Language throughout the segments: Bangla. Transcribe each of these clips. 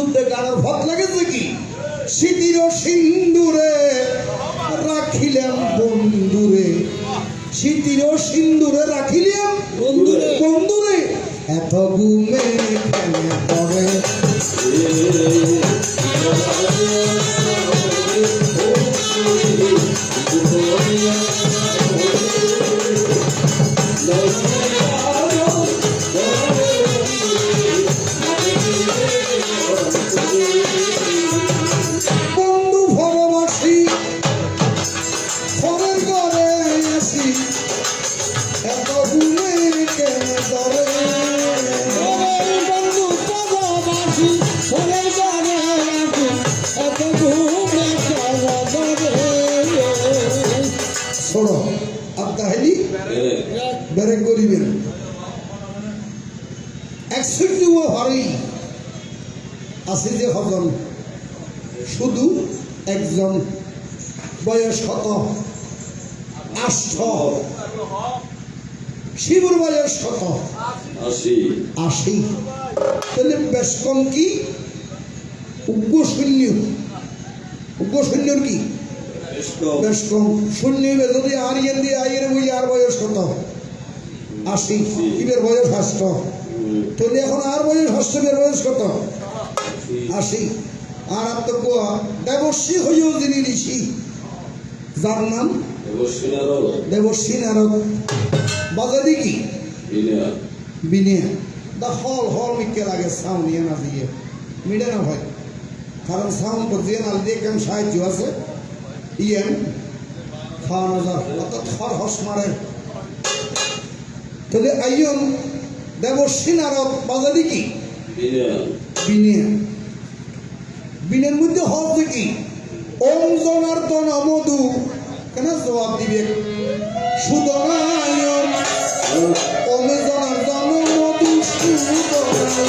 মধ্যে গানের ভাত লাগেছে কি স্মৃতির সিন্দুরে রাখিলাম বন্ধুরে স্মৃতির সিন্দুরে রাখিলাম বন্ধুরে এত ঘুমে কেন করে বন্ধু ভালোবাসি ঘরের ঘরে আসি এত ঘুমে কেন করে বন্ধু ভালোবাসি ঘরের ঘরে আসি এত ঘুমে কেন করে শোনো আপনার হেলি বেড়ে করিবেন একষট্টি ও হরি আছে যে হজন শুধু একজন বয়স কত ৮০০ শিবুর বয়স কত ৮০ তাহলে বেশ কম কি উগ্র সৈন্যর কি বেশ কম শূন্য যদি আর ইয়েন দিয়ে আইয়ের বই আর বয়স কত ৮০ ইবের বয়স ৮০ তাহলে এখন আর বয়স ৮০ এর বয়স কত ৮০ আর তো কোয়া দেবশ্রী হইও যিনি ঋষি যার নাম দেবশ্রী নারদ বাজাদি কি বিনিয়া দা হল হল মিকে লাগে সাউন্ড ইয়ে না দিয়ে মিডে না হয় কারণ সাউন্ড তো দিয়ে না দিয়ে কেমন সাহায্য আছে ইয়েন খাওয়ানো যায় অর্থাৎ হর হস মারে তাহলে আইয়ন দেবশ্রী নারদ বাজাদি কি বিনিয়া বিনের মধ্যে হচ্ছে কি ওম জনার্দন মধু কেন জবাব দিবে সুদনায় ওম জনার্দন মধু সুদনায়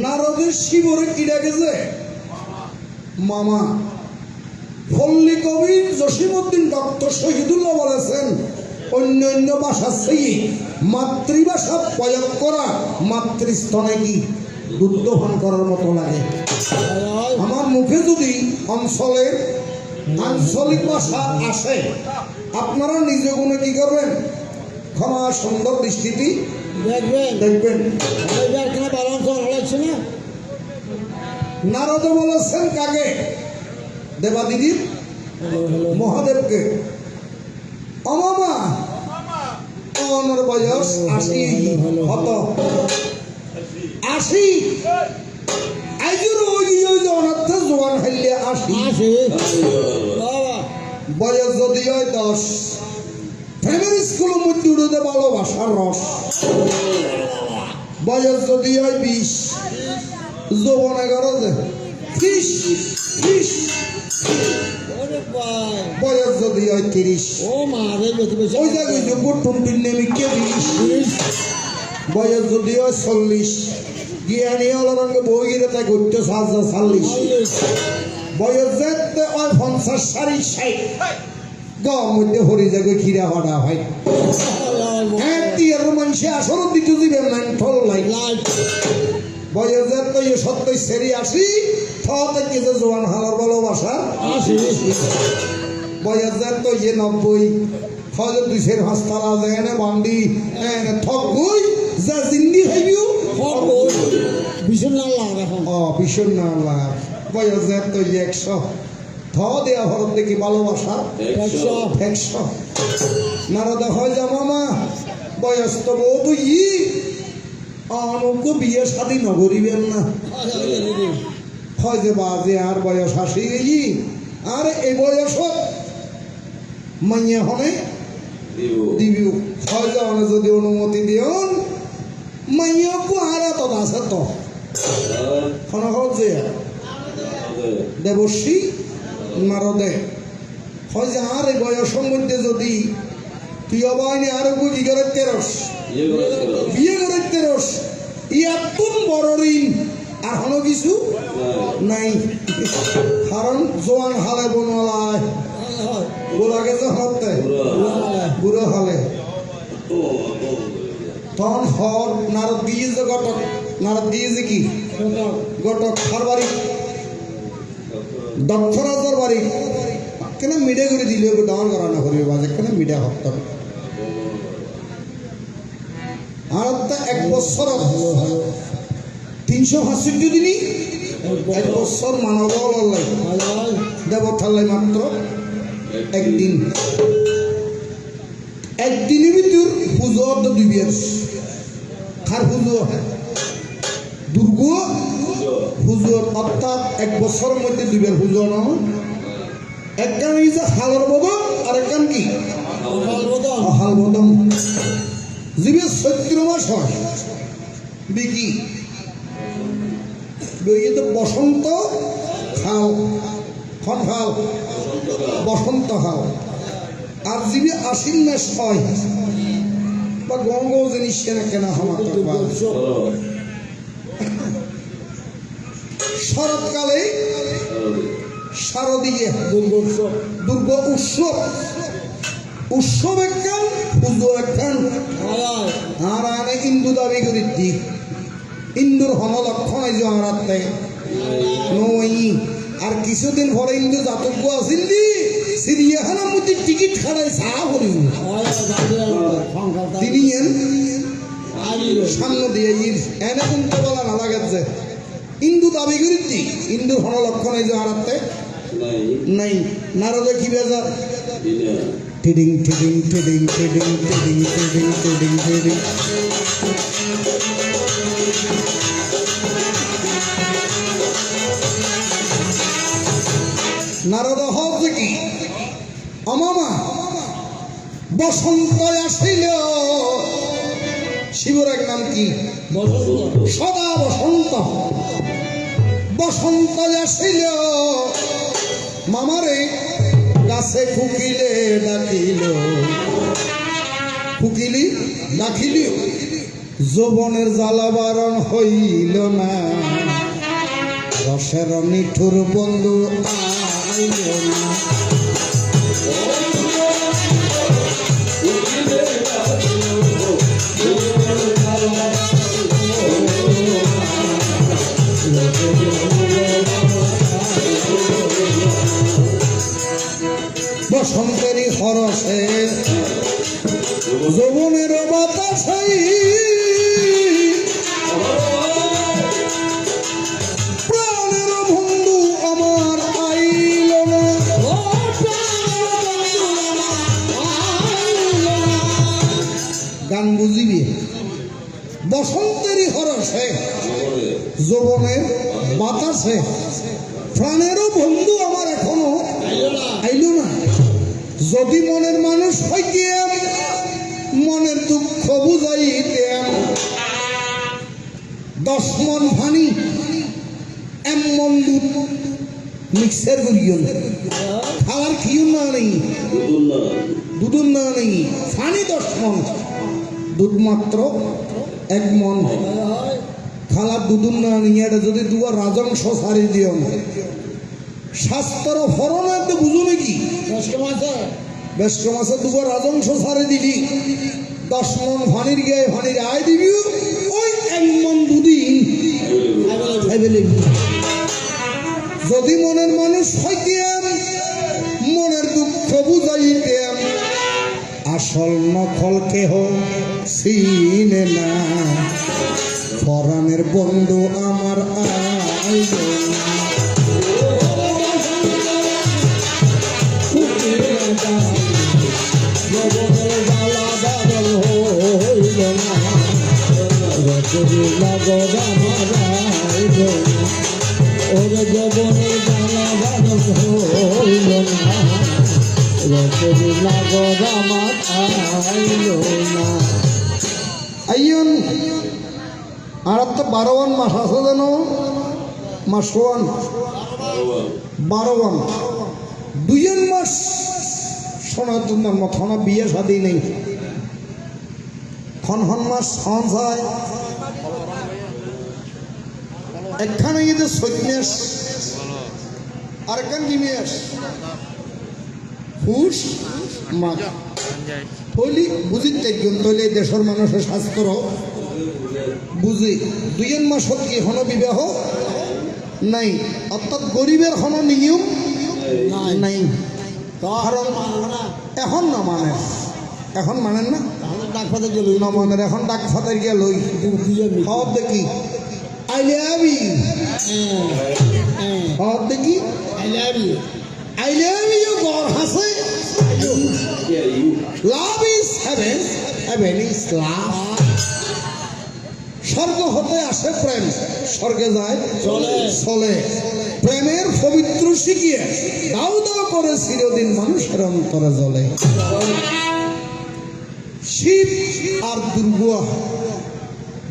নারদের শিবরে কি ডাকেছে মামা পল্লী কবি জসিমউদ্দিন ডক্টর শহীদুল্লাহ বলেছেন অন্য অন্য ভাষার সেই মাতৃভাষা প্রয়োগ করা মাতৃস্তনে কি দুধ পান করার মতো লাগে আমার মুখে যদি অঞ্চলের আঞ্চলিক ভাষা আসে আপনারা নিজে গুণে কি করবেন ক্ষমা সুন্দর দৃষ্টিটি দেখবেন নারদ বলেছেন কাকে দেবাদিদির মহাদেবকে অমামা অনর বয়স ৮০ হত ৮০ আইজুর ওই অনার্থ জোয়ান হাইলে ৮০ বয়স যদি হয় ১০ প্রাইমারি স্কুলের মধ্যে উড়ে ভালোবাসার রস বয়স যদি হয় ২০ যৌবন ১১ ৩০ বয়স যদি হয় ৩০ ওই জায়গায় টুনটুন নেমিকে ২০ বয়স যদি হয় ৪০ জ্ঞানী অলরঙ্গে বই গিয়ে তাই ঘুরতে ৪০ বয়স যেতে হয় ৫০ ৬০ গম মধ্যে হরি জায়গায় খিরা হড়া হয় মানুষে আসল দিকে দিবে মেন্টল লাইট বয়স যেতে ৭০ সেরি ৮০ থেকে যে জোয়ান হালার ভালোবাসা বয়স যেতে ৯০ ফজ ২০০ হাসতালা যেখানে বান্দি ঠক গই যা জিন্দি খাইবিও ভীষণ না লাগা বয়স যেতে ১০০ থ দেয়া হরত দেখি ভালোবাসা ১০০ নারদা হয় যা মামা বয়স তো বহুত অনুজ্ঞ বিয়ে শাদী নগরিবেন না হয় যে বাজে আর বয়স ৮০ আর এই বয়স মাইয়া হনে দিবিও হয় যে যদি অনুমতি দিয়ন মাইয়াকু আর এত আছে তো যে দেবশ্রী নারদে হয় যে আর এই বয়সের মধ্যে যদি তুই অবাইনি আরো বুঝি করে তেরস বিয়ে করে তেরস এত বড় ঋণ আর হলো কিছু নাই কারণ জোয়ান হালে বনওয়ালায় গোলাকে তো হতে বুড়ো হালে তখন হর নারদ দিয়ে যে গটক নারদ দিয়ে যে কি গটক খার বাড়ি দক্ষরাজর বাড়ি কেন মিডিয়া করে দিলে ডাউন করানো করিবে বাজে কেন মিডিয়া হত্যা আর এক বছর 365 দিনই এক বছর মানব দেব ঠাল্লাই মাত্র একদিন একদিনের ভিতর পুজো দুই বিয়ার খার পুজো দুর্গ পুজো অর্থাৎ এক বছরের মধ্যে দুই বিয়ার পুজো না একখান এই যে হালর বদল আর একখান কি হাল বদল জীবের 14 মাস হয় বিকি বসন্ত খাল খন খাল বসন্ত খাল আর জীবে 80 মাস হয় বা গঙ্গ জিনিস কেনা কেনা হওয়া শরৎকালে শারদীয় দুর্গ উৎসব উৎসব একখান পুজো একখান আর আনে হিন্দু দাবি করি দিক ইন্দুর হন লক্ষণ এই যে আমার নই আর কিছুদিন পরে ইন্দু জাতজ্ঞ আসিল সিরিয়াখানার মধ্যে টিকিট খাড়াই চা করিব তিনি সামনে দিয়ে এনে কোনটা বলা না লাগেছে ইন্দু দাবি করি দিক ইন্দুর হন লক্ষণ এই যে আমার নাই নারদে কি বেজার টিডিং টিডিং টিডিং টিডিং টিডিং টিডিং টিডিং টিডিং নারদ হচ্ছে কি অমামা বসন্ত আসিল শিবর এক নাম কি সদা বসন্ত বসন্ত আসিল মামারে গাছে ফুকিলে ডাকিল ফুকিলি ডাকিল যৌবনের জ্বালা বারণ হইল না রসের নিঠুর বন্ধু আইল না বসন্তেরই হরসে যৌবনের বাতাসে প্রাণের বন্ধু আমার আইল না গান বুঝিবি বসন্তেরই হরসে যৌবনের বাতাসে প্রাণেরও বন্ধু আমার এখনো আইল না যদি মনের মানুষ হইতেম মনের দুঃখ বুঝাইতেম 10 মন ভানি এমন দুধ মিক্সার করিও খাওয়ার খিও না নেই দুধ না নেই ফানি 10 মন দুধ মাত্র 1 মন খালার দুধ না নেই এটা যদি দুয়ার রাজংশ সারি দিও শাস্ত্র ফরণে তো বুঝো নাকি বেশ মাসে দুবার রাজংশ সারে দিলি 10 মন ভানির গায়ে ভানির আয় দিবি ওই 1 মন দুদিন যদি মনের মানুষ হইতেম মনের দুঃখ বুঝাইতেম আসল নকল কেহ চিনে না পরাণের বন্ধু আমার আইল না ওরে জবনে জানা বাদল হইল না রসগোল্লা গরামাত আইল না আইয়ন আর তো 12 মাস আছে জানো মাস 12 2 মাস সনাতন ধর্ম থনা বিয়ে শাদী নেই খন মাস সন যায় একখানে কিন্তু সৈন্যাস আর একখান কি মেয়াস হুশ মাঘ থলি বুঝিত একজন তৈলে দেশের মানুষের শাস্ত্র বুঝি 2 মাসত কি হন বিবাহ নাই অর্থাৎ গরিবের হন নিয়ম নাই কারণ এখন না মানে এখন মানেন না ডাক ফাতে গেল না মানের এখন ডাক ফাতের গিয়ে লই সব দেখি আই লাভ ইউ সব দেখি I love you I love you গর হাসে love is heaven heaven is love স্বর্গ হতে আসে প্রেম স্বর্গে যায় চলে। চলে প্রেমের পবিত্র শিখিয়ে দাও দাও করে চিরদিন মানুষের অন্তরে জ্বলে শিব আর দুর্গা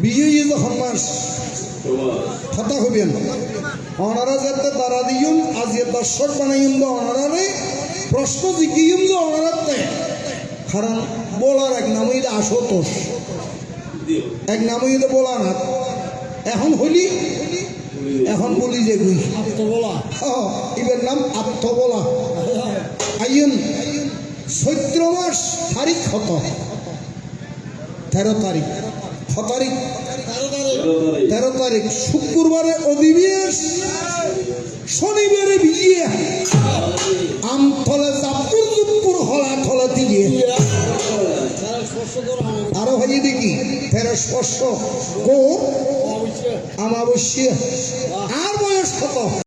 বিজয়ী যখন মাস কথা হবেন ওনারা যাতে তারা দিন আজকে দর্শক বানাইম তো ওনারে প্রশ্ন জিজ্ঞিম যে ওনারাতে কারণ বলার এক নামই আশোতোষ এক নামই বলা না এখন হইলি এখন বলি যে গুই বলা এবার নাম আত্মবলা আইন চৈত্র মাস তারিখ কত 13 তারিখ 13 তারিখ শুক্রবারে অধিবেশ শনিবারে বিয়ে আমথলে চাপুর দুপুর হলা থলে দিয়ে আরো ভাই দেখি 13 স্পর্শ গো আমাবস্যা আর বয়স কত